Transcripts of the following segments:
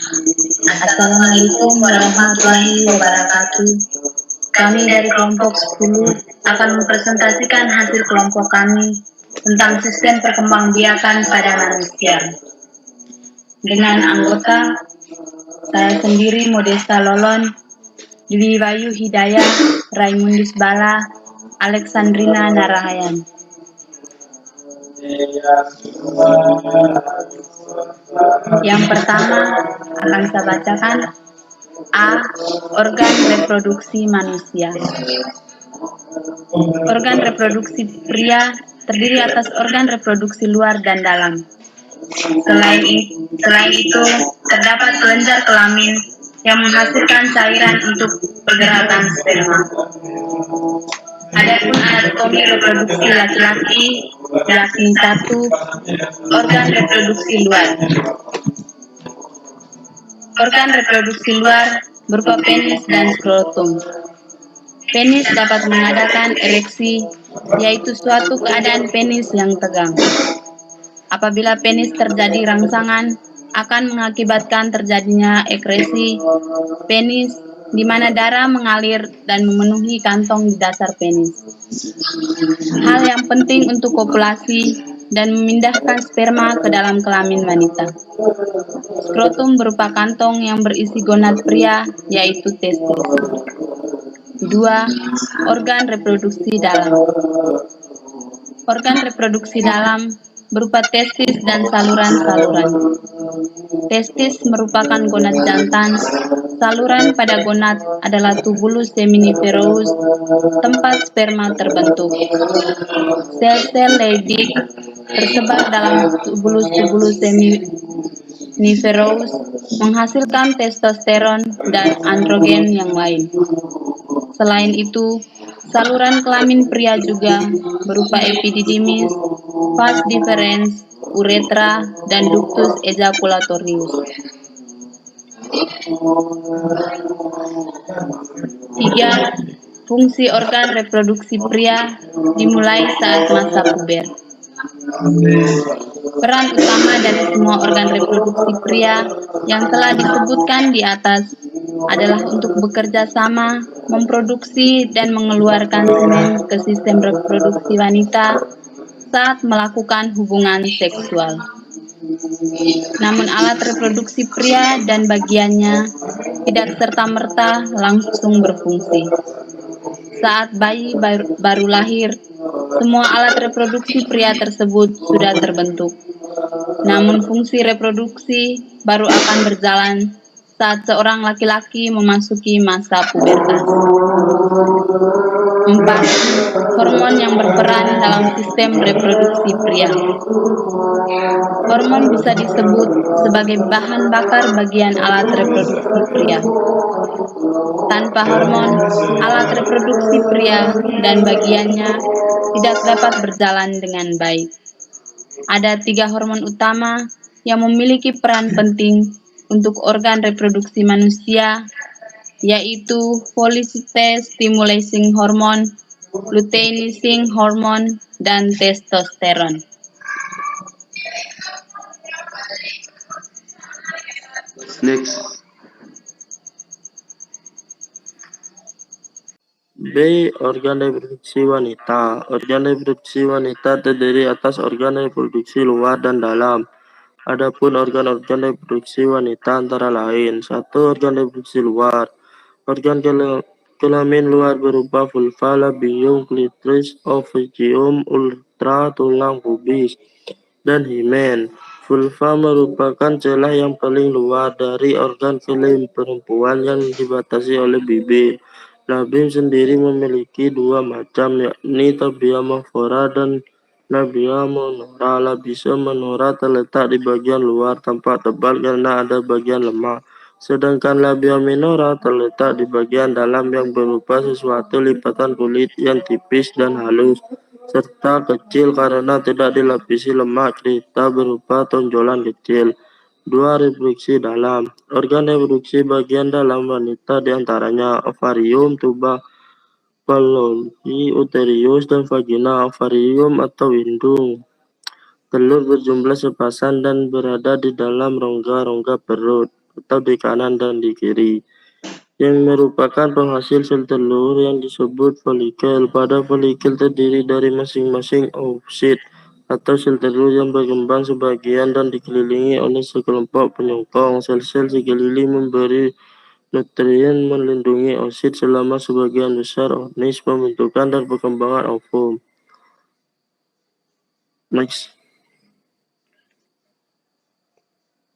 Assalamualaikum warahmatullahi wabarakatuh. Kami dari kelompok 10 akan mempresentasikan hasil kelompok kami tentang sistem perkembangbiakan pada manusia. Dengan anggota saya sendiri Modesta Lolon, Dwi Bayu Hidayah, Raimundus Bala, Alexandrina Narahayan. Yang pertama akan saya bacakan A. Organ reproduksi manusia. Organ reproduksi pria terdiri atas organ reproduksi luar dan dalam. Selain itu, terdapat kelenjar kelamin yang menghasilkan cairan untuk pergerakan sperma. Adapun anatomi reproduksi laki-laki yakni 1. Organ reproduksi luar. Organ reproduksi luar berupa penis dan skrotum. Penis dapat mengadakan ereksi, yaitu suatu keadaan penis yang tegang. Apabila penis terjadi rangsangan, akan mengakibatkan terjadinya ekresi penis, di mana darah mengalir dan memenuhi kantong di dasar penis. Hal yang penting untuk kopulasi dan memindahkan sperma ke dalam kelamin wanita. Skrotum berupa kantong yang berisi gonad pria, yaitu testis. 2. Organ reproduksi dalam. Organ reproduksi dalam berupa testis dan saluran-saluran. Testis merupakan gonad jantan. Saluran pada gonad adalah tubulus seminiferous, tempat sperma terbentuk. Sel-sel Leydig tersebar dalam tubulus-tubulus seminiferous menghasilkan testosteron dan androgen yang lain. Selain itu, saluran kelamin pria juga berupa epididymis, vas deferens, uretra, dan ductus ejaculatorius. 3. Fungsi organ reproduksi pria dimulai saat masa puber. Peran utama dari semua organ reproduksi pria yang telah disebutkan di atas adalah untuk bekerja sama, memproduksi dan mengeluarkan semen ke sistem reproduksi wanita saat melakukan hubungan seksual. Namun alat reproduksi pria dan bagiannya tidak serta-merta langsung berfungsi. Saat bayi baru lahir, semua alat reproduksi pria tersebut sudah terbentuk. Namun fungsi reproduksi baru akan berjalan saat seorang laki-laki memasuki masa pubertas. 4. Hormon yang berperan dalam sistem reproduksi pria. Hormon bisa disebut sebagai bahan bakar bagian alat reproduksi pria. Tanpa hormon, alat reproduksi pria dan bagiannya tidak dapat berjalan dengan baik. Ada 3 hormon utama yang memiliki peran penting untuk organ reproduksi manusia, yaitu follicle stimulating hormone, luteinizing hormone, dan testosteron. Next. B. Organ reproduksi wanita. Organ reproduksi wanita terdiri atas organ reproduksi luar dan dalam. Adapun organ-organ reproduksi wanita antara lain: 1. Organ reproduksi luar. Organ kelamin luar berupa vulva, labium, klitoris, ovigium, uretra, tulang pubis, dan himen. Vulva merupakan celah yang paling luar dari organ kelamin perempuan yang dibatasi oleh bibir. Labium sendiri memiliki 2 macam, yakni tabia membrana dan labia minora. Labia minora terletak di bagian luar tampak tebal karena ada bagian lemah, sedangkan labia minora terletak di bagian dalam yang berupa sesuatu lipatan kulit yang tipis dan halus, serta kecil karena tidak dilapisi lemak. Kripta berupa tonjolan kecil. 2. Reproduksi dalam. Organ reproduksi bagian dalam wanita diantaranya ovarium, tuba, Fallopi, uterius, dan vagina. Ovarium atau indung. Telur berjumlah sepasang dan berada di dalam rongga-rongga perut. atau di kanan dan di kiri, yang merupakan penghasil sel telur yang disebut folikel. Pada folikel terdiri dari masing-masing oosit atau sel telur yang berkembang sebagian dan dikelilingi oleh sekelompok penyokong. Sel-sel sekeliling memberi nutrien, melindungi oosit selama sebagian besar ornis pembentukan dan perkembangan ovum. Next.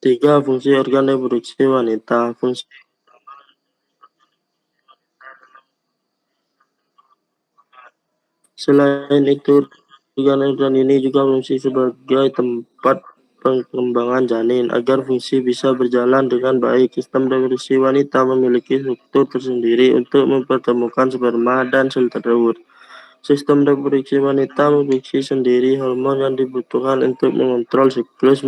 3. Fungsi organ reproduksi wanita. Selain itu, organ ini juga berfungsi sebagai tempat perkembangan janin. Agar fungsi bisa berjalan dengan baik, sistem reproduksi wanita memiliki struktur tersendiri untuk mempertemukan sperma dan sel telur. Sistem reproduksi wanita memproduksi sendiri hormon yang dibutuhkan untuk mengontrol siklus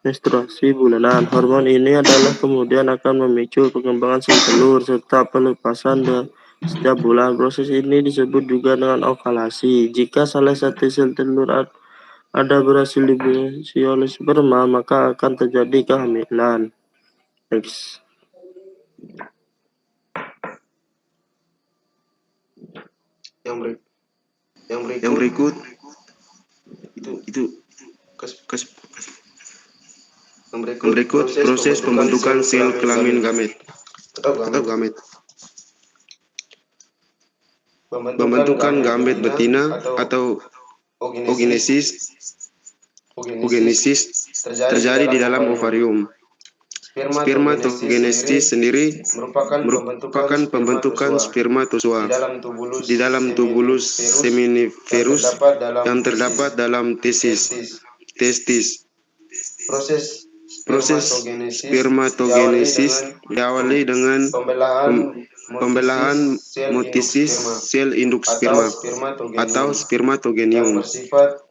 menstruasi bulanan. Hormon ini adalah kemudian akan memicu perkembangan sel telur serta pelepasan setiap bulan. Proses ini disebut juga dengan ovalasi. Jika salah satu sel telur ada berhasil dibunuh oleh sperma, maka akan terjadi kehamilan. Next. Yang berikut itu yang berikut proses pembentukan sel kelamin gamet atau gamet. Pembentukan gamet betina atau oogenesis terjadi di dalam ovarium. Spermatogenesis sendiri merupakan pembentukan spermatozoa di dalam tubulus seminiferus yang terdapat dalam testis. Proses spermatogenesis diawali dengan pembelahan motisis sel induk sperma atau spermatogenium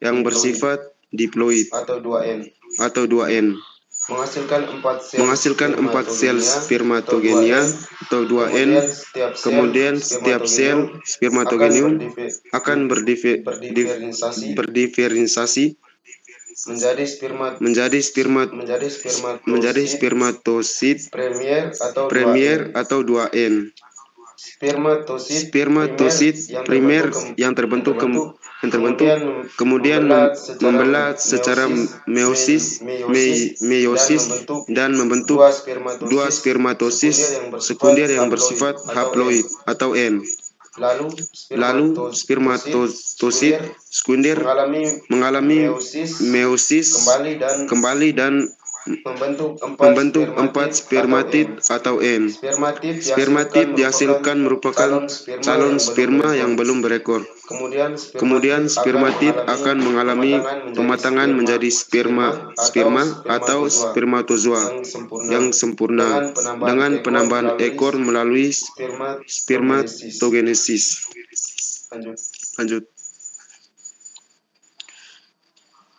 yang bersifat diploid atau 2N. Menghasilkan 4 sel spermatogenia atau 2N. Kemudian setiap sel spermatogenium akan berdiferensiasi menjadi spermatosit premier atau 2N. Spermatosit primer yang terbentuk kemudian membelah secara meiosis dan membentuk 2 spermatosis sekunder yang bersifat haploid atau N. Lalu spermatosit sekunder mengalami meiosis kembali dan membentuk 4 spermatid atau N. Spermatid dihasilkan merupakan calon sperma yang belum berekor. Kemudian spermatid akan mengalami pematangan menjadi sperma atau spermatozoa yang sempurna dengan penambahan ekor melalui spermatogenesis. Lanjut.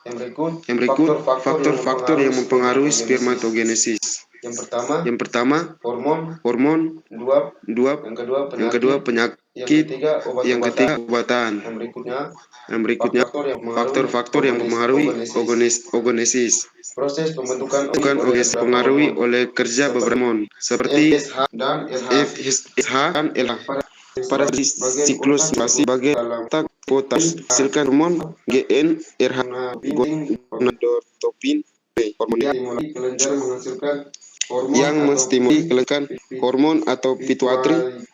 Yang berikut faktor-faktor yang mempengaruhi spermatogenesis. Yang pertama, hormon. Yang kedua, penyakit. Yang ketiga, obatan. Yang berikutnya, faktor-faktor yang mempengaruhi oogenesis. Proses pembentukan oogenesis dipengaruhi oleh kerja beberapa hormon seperti FSH dan LH. Pada siklus menstruasi sebagai potas hasilkan hormon GnRH, gonadotropin, hormon yang menstimulasi hormon atau pituitari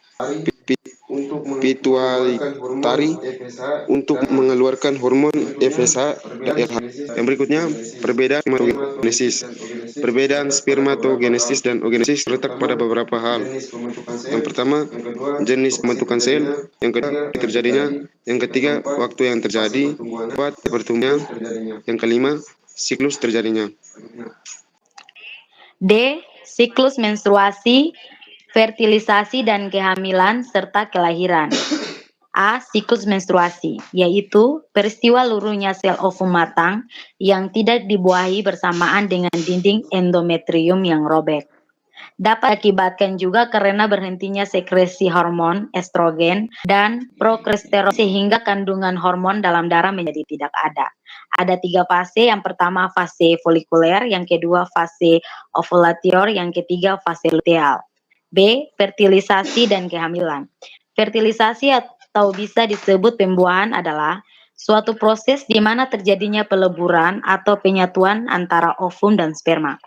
untuk mengeluarkan hormon FSH dan LH. Yang berikutnya, perbedaan spermatogenesis. Perbedaan spermatogenesis dan oogenesis terletak pada beberapa hal. Yang pertama, jenis pembentukan sel. Yang kedua, terjadinya. Yang ketiga, waktu yang terjadi. Keempat, pertumbuhannya. Yang kelima, siklus terjadinya. D. Siklus menstruasi, fertilisasi dan kehamilan serta kelahiran. A. Siklus menstruasi, yaitu peristiwa luruhnya sel ovum matang yang tidak dibuahi bersamaan dengan dinding endometrium yang robek. Dapat diakibatkan juga karena berhentinya sekresi hormon estrogen dan progesteron sehingga kandungan hormon dalam darah menjadi tidak ada. Ada 3 fase, yang pertama fase folikuler, yang kedua fase ovulator, yang ketiga fase luteal. B. Fertilisasi dan kehamilan. Fertilisasi atau bisa disebut pembuahan adalah suatu proses di mana terjadinya peleburan atau penyatuan antara ovum dan sperma.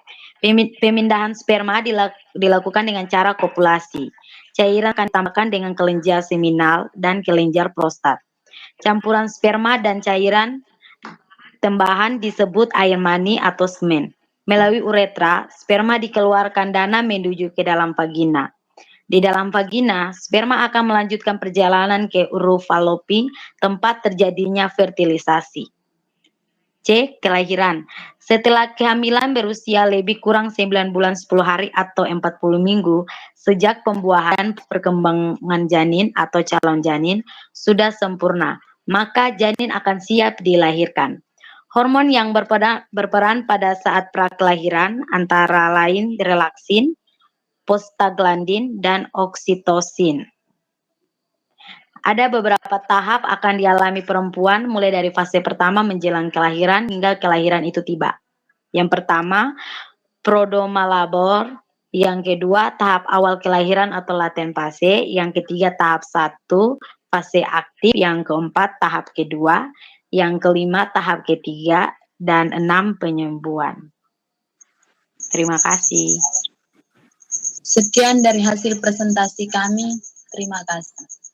Pemindahan sperma dilakukan dengan cara kopulasi. Cairan akan ditambahkan dengan kelenjar seminal dan kelenjar prostat. Campuran sperma dan cairan tambahan disebut air mani atau semen. Melalui uretra, sperma dikeluarkan dana menuju ke dalam vagina. Di dalam vagina, sperma akan melanjutkan perjalanan ke urofalopi, tempat terjadinya fertilisasi. C. Kelahiran. Setelah kehamilan berusia lebih kurang 9 bulan 10 hari atau 40 minggu, sejak pembuahan perkembangan janin atau calon janin sudah sempurna, maka janin akan siap dilahirkan. Hormon yang berperan pada saat prakelahiran antara lain relaksin, prostaglandin, dan oksitosin. Ada beberapa tahap akan dialami perempuan mulai dari fase pertama menjelang kelahiran hingga kelahiran itu tiba. Yang pertama, prodromal labor. Yang kedua, tahap awal kelahiran atau laten fase. Yang ketiga, tahap 1, fase aktif. Yang keempat, tahap kedua. Yang kelima, tahap ketiga. Dan 6, penyembuhan. Terima kasih. Sekian dari hasil presentasi kami. Terima kasih.